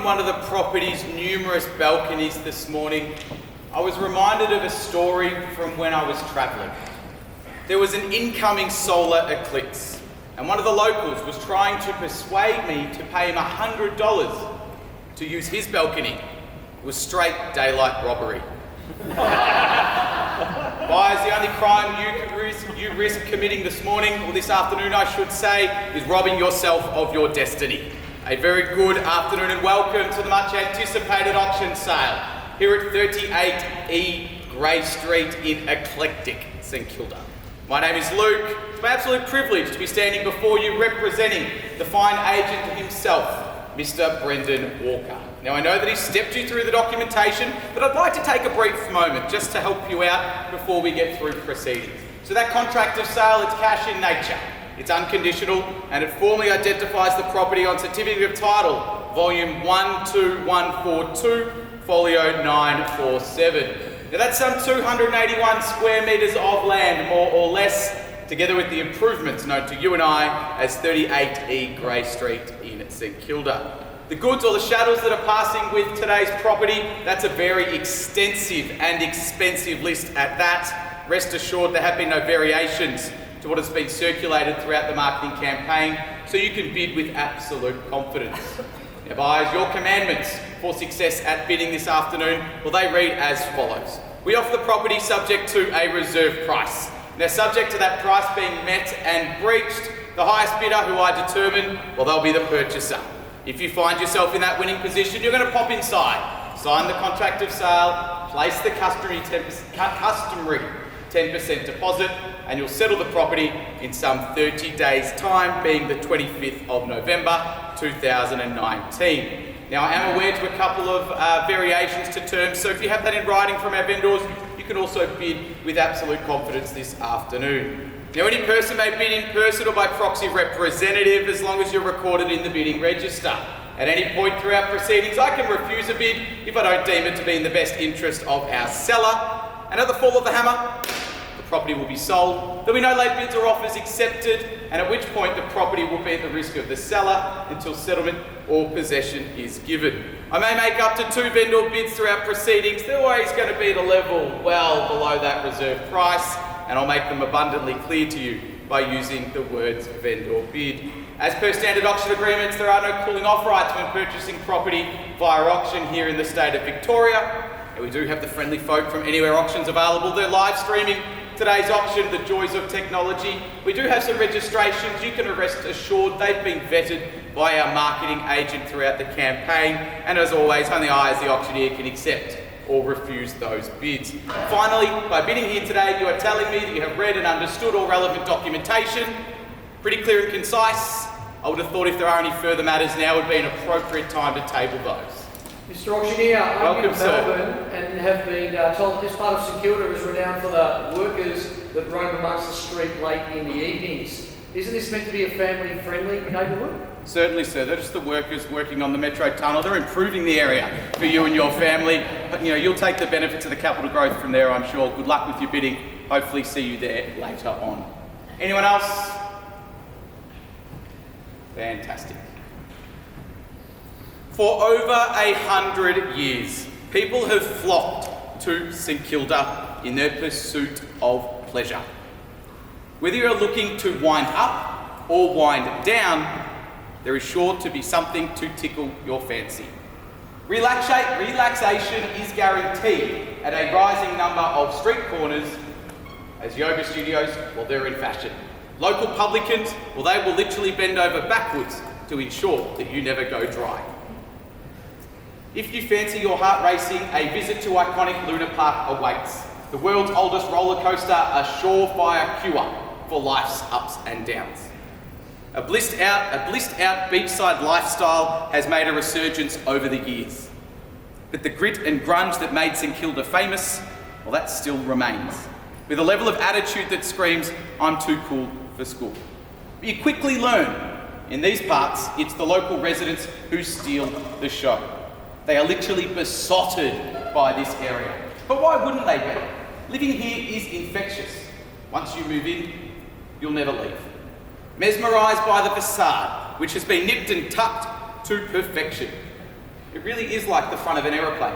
from one of the property's numerous balconies this morning, I was reminded of a story from when I was travelling. There was an incoming solar eclipse, and one of the locals was trying to persuade me to pay him $100 to use his balcony. It was straight daylight robbery. Buyers, the only crime you risk committing this morning, or this afternoon I should say, is robbing yourself of your destiny. A very good afternoon and welcome to the much anticipated auction sale here at 38E Grey Street in eclectic St Kilda. My name is Luke. It's my absolute privilege to be standing before you representing the fine agent himself, Mr. Brendan Walker. Now I know that he's stepped you through the documentation, but I'd like to take a brief moment just to help you out before we get through proceedings. So that contract of sale, it's cash in nature, it's unconditional, and it formally identifies the property on Certificate of Title, Volume 12142, Folio 947. Now that's some 281 square metres of land, more or less, together with the improvements known to you and I as 38E Grey Street in St Kilda. The goods or the chattels that are passing with today's property, that's a very extensive and expensive list at that. Rest assured there have been no variations to what has been circulated throughout the marketing campaign, so you can bid with absolute confidence. Now buyers, your commandments for success at bidding this afternoon, well, they read as follows. We offer the property subject to a reserve price. Now subject to that price being met and breached, the highest bidder who I determine, well, they'll be the purchaser. If you find yourself in that winning position, you're going to pop inside, sign the contract of sale, place the customary 10% deposit, and you'll settle the property in some 30 days' time, being the 25th of November 2019. Now, I am aware to a couple of variations to terms, so if you have that in writing from our vendors, you can also bid with absolute confidence this afternoon. Now, any person may bid in person or by proxy representative as long as you're recorded in the bidding register. At any point throughout proceedings, I can refuse a bid if I don't deem it to be in the best interest of our seller. And at the fall of the hammer, the property will be sold. There'll be no late bids or offers accepted, and at which point the property will be at the risk of the seller until settlement or possession is given. I may make up to 2 vendor bids throughout proceedings. They're always going to be at a level well below that reserve price, and I'll make them abundantly clear to you by using the words vendor bid. As per standard auction agreements, there are no cooling off rights when purchasing property via auction here in the state of Victoria. And we do have the friendly folk from Anywhere Auctions available. They're live streaming today's auction, the joys of technology. We do have some registrations. You can rest assured they've been vetted by our marketing agent throughout the campaign. And as always, only I as the auctioneer can accept or refuse those bids. Finally, by bidding here today, you are telling me that you have read and understood all relevant documentation. Pretty clear and concise. I would have thought if there are any further matters, now would be an appropriate time to table those. Mr Auctioneer, I'm in Melbourne and have been told that this part of St Kilda is renowned for the workers that roam amongst the street late in the evenings. Isn't this meant to be a family-friendly neighbourhood? Certainly, sir. They're just the workers working on the Metro Tunnel. They're improving the area for you and your family. But, you'll take the benefits of the capital growth from there, I'm sure. Good luck with your bidding. Hopefully see you there later on. Anyone else? Fantastic. For over 100 years, people have flocked to St Kilda in their pursuit of pleasure. Whether you're looking to wind up or wind down, there is sure to be something to tickle your fancy. Relaxation is guaranteed at a rising number of street corners as yoga studios, well, they're in fashion. Local publicans, well, they will literally bend over backwards to ensure that you never go dry. If you fancy your heart racing, a visit to iconic Luna Park awaits. The world's oldest roller coaster, a surefire cure for life's ups and downs. A blissed out beachside lifestyle has made a resurgence over the years. But the grit and grunge that made St Kilda famous, well, that still remains. With a level of attitude that screams, I'm too cool for school. But you quickly learn, in these parts, it's the local residents who steal the show. They are literally besotted by this area. But why wouldn't they be? Living here is infectious. Once you move in, you'll never leave. Mesmerised by the facade, which has been nipped and tucked to perfection. It really is like the front of an aeroplane.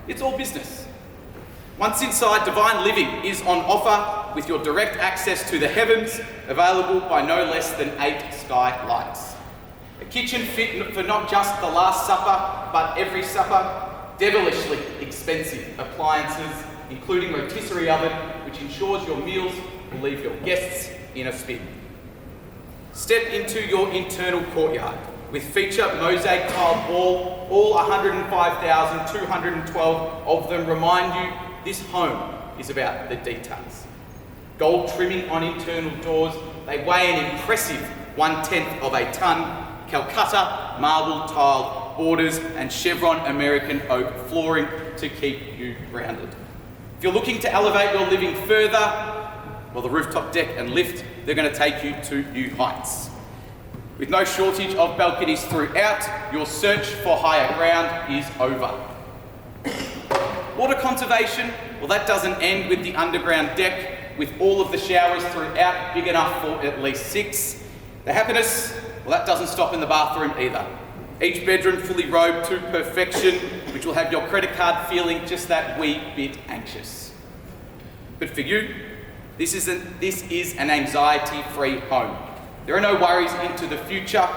It's all business. Once inside, Divine Living is on offer with your direct access to the heavens, available by no less than 8 sky lights. A kitchen fit for not just the Last Supper, but every supper. Devilishly expensive appliances, including rotisserie oven, which ensures your meals will leave your guests in a spin. Step into your internal courtyard with feature mosaic tiled wall. All 105,212 of them remind you this home is about the details. Gold trimming on internal doors. They weigh an impressive 1/10 of a tonne. Calcutta marble tiled borders and chevron American oak flooring to keep you grounded. If you're looking to elevate your living further, well, the rooftop deck and lift, they're going to take you to new heights. With no shortage of balconies throughout, your search for higher ground is over. Water conservation, well, that doesn't end with the underground deck, with all of the showers throughout big enough for at least 6. The happiness, well, that doesn't stop in the bathroom either. Each bedroom fully robed to perfection, which will have your credit card feeling just that wee bit anxious. But for you, this is an anxiety-free home. There are no worries into the future.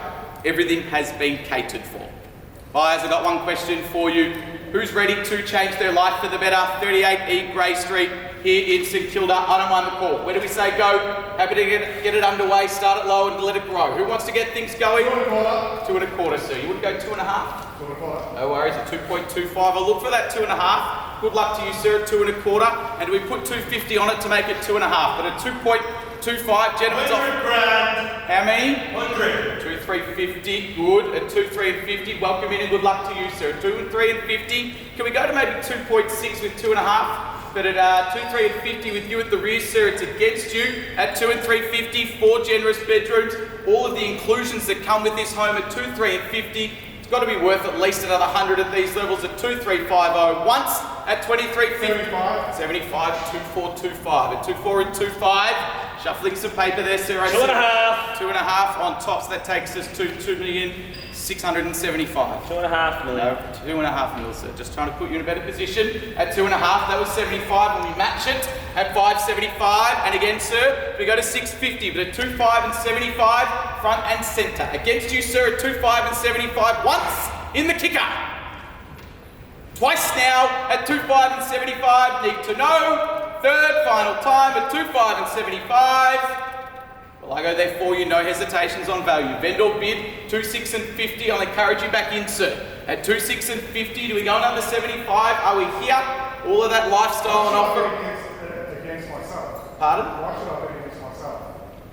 Everything has been catered for. Buyers, I've got one question for you. Who's ready to change their life for the better? 38E Grey Street here in St Kilda. I don't mind the call. Where do we say go? Happy to get it underway, start it low and let it grow. Who wants to get things going? 2.25. 2.25, sir. You wouldn't go 2.5? 2.25. No worries, at 2.25. I'll look for that 2.5. Good luck to you, sir, at 2.25. And we put 250 on it to make it 2.5. But at 2.25, gentlemen's off. 100 grand. How many? 100. 2, 3, 50. Good. At 2, 3 and 50. Welcome in and good luck to you, sir. 2 and 3 and 50. Can we go to maybe 2.6 with 2.5? But at 2, 3 and 50 with you at the rear, sir, it's against you. At 2 and 350, 4 generous bedrooms. All of the inclusions that come with this home at 2, 3 and 50. It's got to be worth at least another 100 at these levels at 2350 once. At 2350. 75. 2425. At 24 and 25. Shuffling some paper there, sir. 2.5. 2.5 on top, so that takes us to 2,675,000. 2.5 million. No, 2.5 mil, sir. Just trying to put you in a better position. At 2.5, that was 75 when we match it. At 575, and again, sir, we go to 650, but at 2.5 and 75, front and centre. Against you, sir, at 2.5 and 75, once in the kicker. Twice now at 2.5 and 75, need to know. Third, final time at 2.5 and 75. Well, I go there for you, no hesitations on value. Vendor bid, 2.6 and 50. I'll encourage you back in, sir. At 2.6 and 50, do we go under 75? Are we here? All of that lifestyle on offer. Against myself. Pardon? Why should I bet against myself?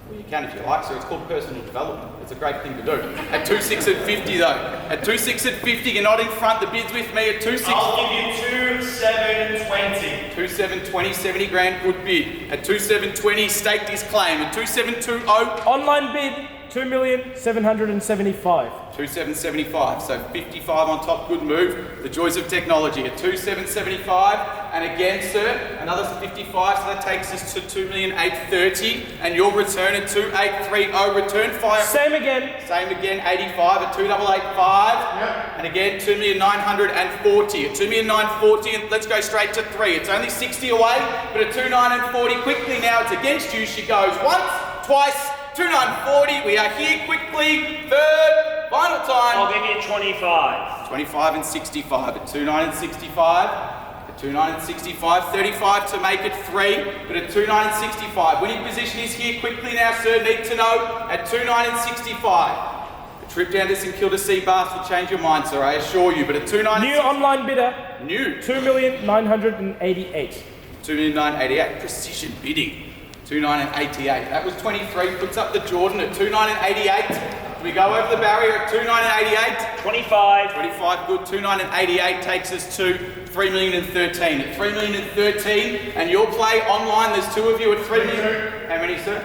Well, you can if you like, sir. It's called personal development. It's a great thing to do. At 2.6 and 50, though. At 2.6 and 50, you're not in front. The bid's with me at 2.6. I'll give you 2,720. 2,720, 70 grand, good bid. At 2,720, staked his claim. At 2,720, Online bid, 2,775,000. 2,775, so 55 on top, good move. The joys of technology at 2,775, and again, sir, another 55, so that takes us to 2,830,000, and your return at 2,830, return fire. Same again. Same again, 85 at 2,885, Yep. and again 2,940 at 2,940, and let's go straight to 3. It's only 60 away, but at 2,940 quickly now, it's against you. She goes once, twice, 2,940. We are here quickly. Third, final time. I'll give you 25. 25 and 65 at 2,9 and 65. At 2,9 and 65, 35 to make it 3, but at 2,9 and 65. Winning position is here quickly now, sir. Need to know at 2,9 and 65. A trip down to St Kilda Sea Baths will change your mind, sir, I assure you. But at 2,9 New online bidder, new 2,988,000. 2,988. Precision bidding. 2,988. That was 23. Puts up the Jordan at 2,988. We go over the barrier at 2,988. 25. 25 good. 2,988 takes us to 3,013,000. At 3,013,000, and your play online. There's 2 of you at 3 million. How many, sir?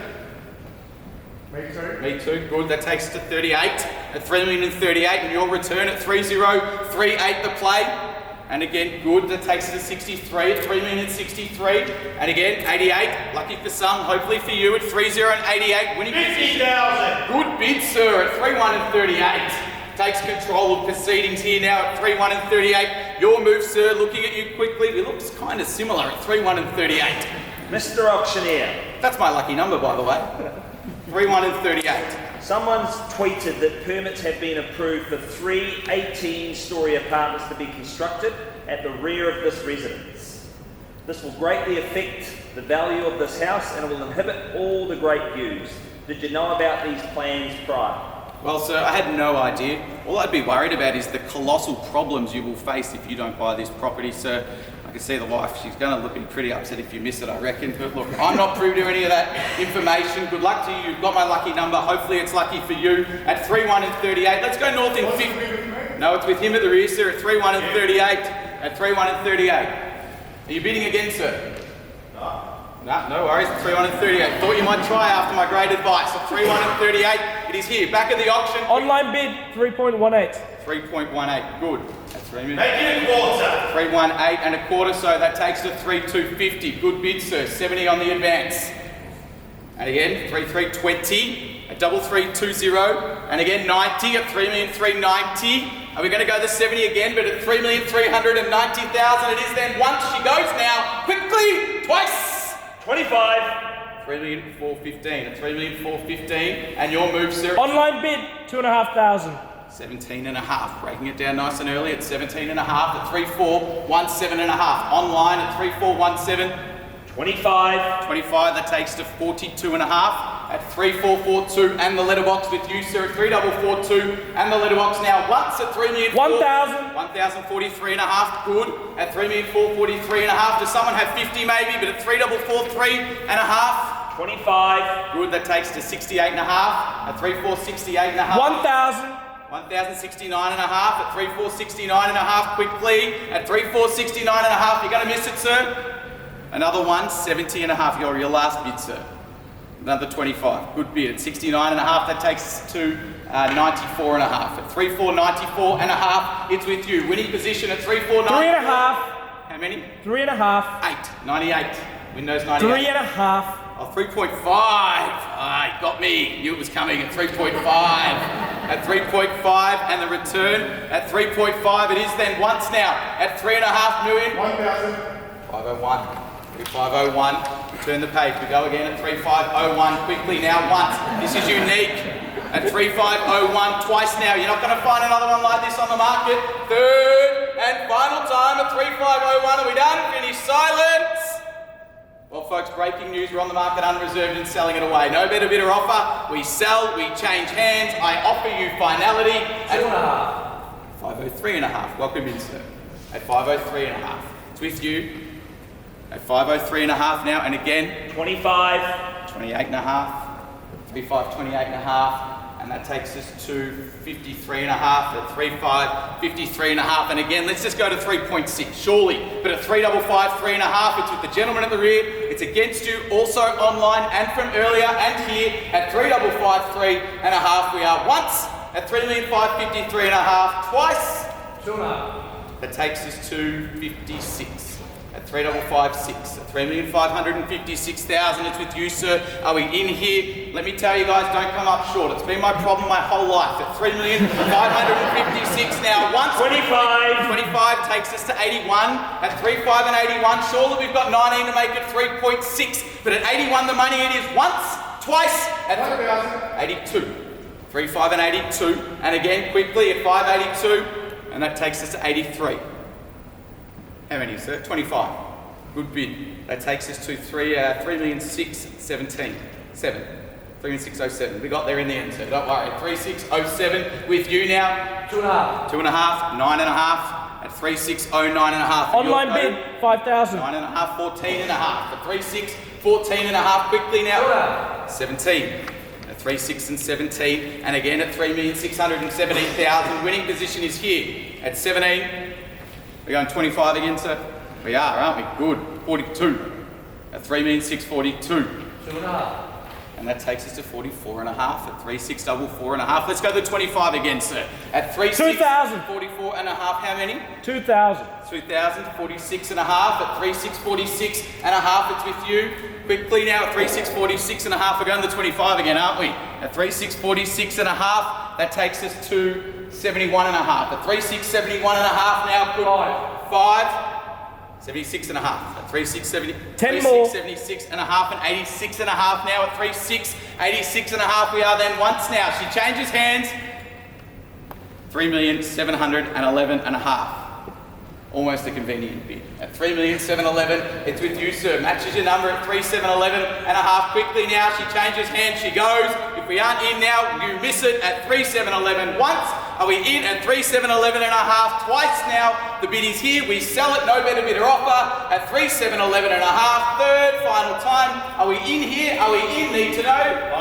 Me too. Me too. Good. That takes us to 38. At 3,038,000, and your return at 3,038 the play. And again, good. That takes us to 63 at 3,063,000. And again, 88. Lucky for some, hopefully for you at 3,088. Winning position. 50,000. Good bid, sir, at 3,138. takes control of proceedings here now at 3-1 and 38. Your move, sir, looking at you quickly. It looks kind of similar at 3-1 and 38. Mr. Auctioneer, That's my lucky number, by the way. 3-1 and 38. someone's tweeted that permits have been approved for 3 18-storey apartments to be constructed at the rear of this residence. This will greatly affect the value of this house and it will inhibit all the great views. Did you know about these plans prior? Well, sir, I had no idea. All I'd be worried about is the colossal problems you will face if you don't buy this property, sir. I can see the wife, she's going to be pretty upset if you miss it, I reckon. But look, I'm not privy to any of that information. Good luck to you. You've got my lucky number. Hopefully it's lucky for you at 3-1 and 38. Let's go north in 50. No, it's with him at the rear, sir, at 3-1 and 38. At 3-1 and 38. Are you bidding again, sir? No worries, 3-1 and 38. Thought you might try after my great advice. At 3-1 and 38, it is here, back at the auction. Online bid 3.18. 3.18, good. That's 3 minutes. Make it a quarter. 318 and a quarter, so that takes to 3,250. Good bid, sir. 70 on the advance. And again, 3,320, a double 320, and again 90 at 3,390. Are we going to go the 70 again, but at 3,390,000 it is then once. She goes now, quickly, twice. 25. 3,415 at 3,415, and your move, sir. Online bid 2,500. 17 and a half, breaking it down nice and early at 17 and a half at 3,417 and a half. Online at 3,417. 25. 25, that takes to 42 and a half at 3,442, and the letterbox with you, sir, at 3,442, and the letterbox now once at 3,000,000. 1,000. 1,043 and a half, good, at 3,443 and a half. Does someone have 50 maybe, but at 3,443 and a half? 25. Good, that takes to 68 and a half at 3,468 and a half. 1,000. 1,069 and a half at 3,469 and a half, quickly at 3,469 and a half. You're going to miss it, sir. Another one, 70 and a half, your last bid, sir. Another 25, good bid at 69 and a half. That takes us to 94 and a half. At 3,494 and a half, it's with you. Winning position at 3,494. 3.5. How many? 3.5. 8, 98. Windows 98. 3.5. Oh, 3.5. Ah, got me. Knew it was coming at 3.5. At 3.5, and the return at 3.5. It is then once now at 3.5 million. 1,000. 501. 3501. Turn the page. We go again at 3501. Quickly now once. This is unique. At 3501 twice now. You're not going to find another one like this on the market. Third and final time at 3501. Are we done? Finish. Silence. Well, folks, breaking news. We're on the market unreserved and selling it away. No better bidder offer. We sell. We change hands. I offer you finality at 503 and a half. Welcome in, sir. At 503 and a half. It's with you. At 503 and a half now, and again 25. 28 and a half, 35, 28 and a half, and that takes us to 53 and a half. At 35, 53 and a half, and again let's just go to 3.6, surely. But at 355, 3 and a half, it's with the gentleman at the rear. It's against you, also online and from earlier and here at 355, 3 and a half. We are once at 3,553 and a half, twice. 2.5. That takes us to 56. At 3,556, at 3,556,000, it's with you, sir. Are we in here? Let me tell you guys, don't come up short. It's been my problem my whole life. At 3,556 now, once 25. 25 takes us to 81. At 35 and 81, surely we've got 19 to make it 3.6. But at 81, the money it is once, twice, at 82. 35 and 82, and again quickly at 582, and that takes us to 83. How many, sir? 25. Good bid. That takes us to 3,617. 3,607. We got there in the end, sir. Don't worry. 3,607 with you now. 2.5. 2.5, 9.5 at 3,609 and a half. Online bid 5,000. 9.5, 14 and a half. At 3,614 and a half. Quickly now. 17. At 3,6 and 17. And again at 3,617,000. Winning position is here. At 17. We're going 25 again, sir? We are, aren't we? Good. 42. At 3,642. 2.5. And that takes us to 44 and a half at 3,644 and a half. Let's go to 25 again, sir. At 3,644 and a half. How many? 2,000. 2,046 and a half at 3,646 and a half. It's with you. Quickly now at 3,646 and a half. We're going to 25 again, aren't we? At 3,646 and a half. That takes us to 71 and a half. At 3671 and a half now. Good. 5. 76 and a half. At 3670. 10 more. 76 and a half and 86 and a half now. At 86 and a half we are then once now. She changes hands. 3,711 and a half. Almost a convenient bid. At 3,711, it's with you, sir. Matches your number at 3,711 and a half. Quickly now, she changes hands, she goes. If we aren't in now, you miss it at 3,711 once. Are we in at 3,711 and a half? Twice now. The bid is here. We sell it. No better bidder offer at 3,711 and a half. Third, final time. Are we in here? Are we in? Need to know.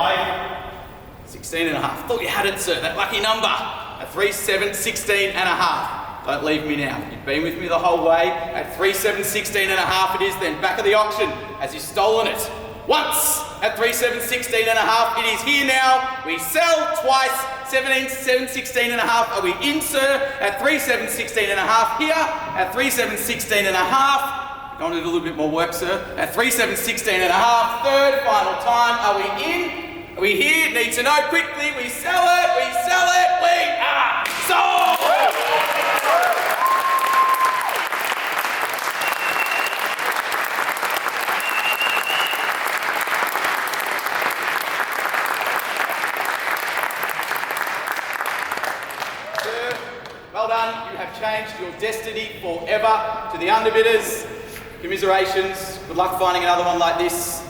16 and a half. Thought you had it, sir. That lucky number. At 3,716 and a half. Don't leave me now. You've been with me the whole way. At 3,716 and a half it is then. Back of the auction as he's stolen it. Once at 3,716 and a half. It is here now. We sell twice. 716 and a half. Are we in, sir? At 3,716 and a half here. At 3,716 and a half. Going to do a little bit more work, sir. At 3,716 and a half. Third, final time. Are we in? Are we here? Need to know quickly. We sell it. We sell it. We are sold. Well done, you have changed your destiny forever. To the underbidders, commiserations. Good luck finding another one like this.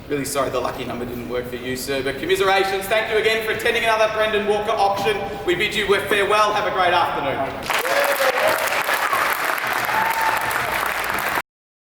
Really sorry the lucky number didn't work for you, sir, but commiserations. Thank you again for attending another Brendan Walker auction. We bid you farewell. Have a great afternoon.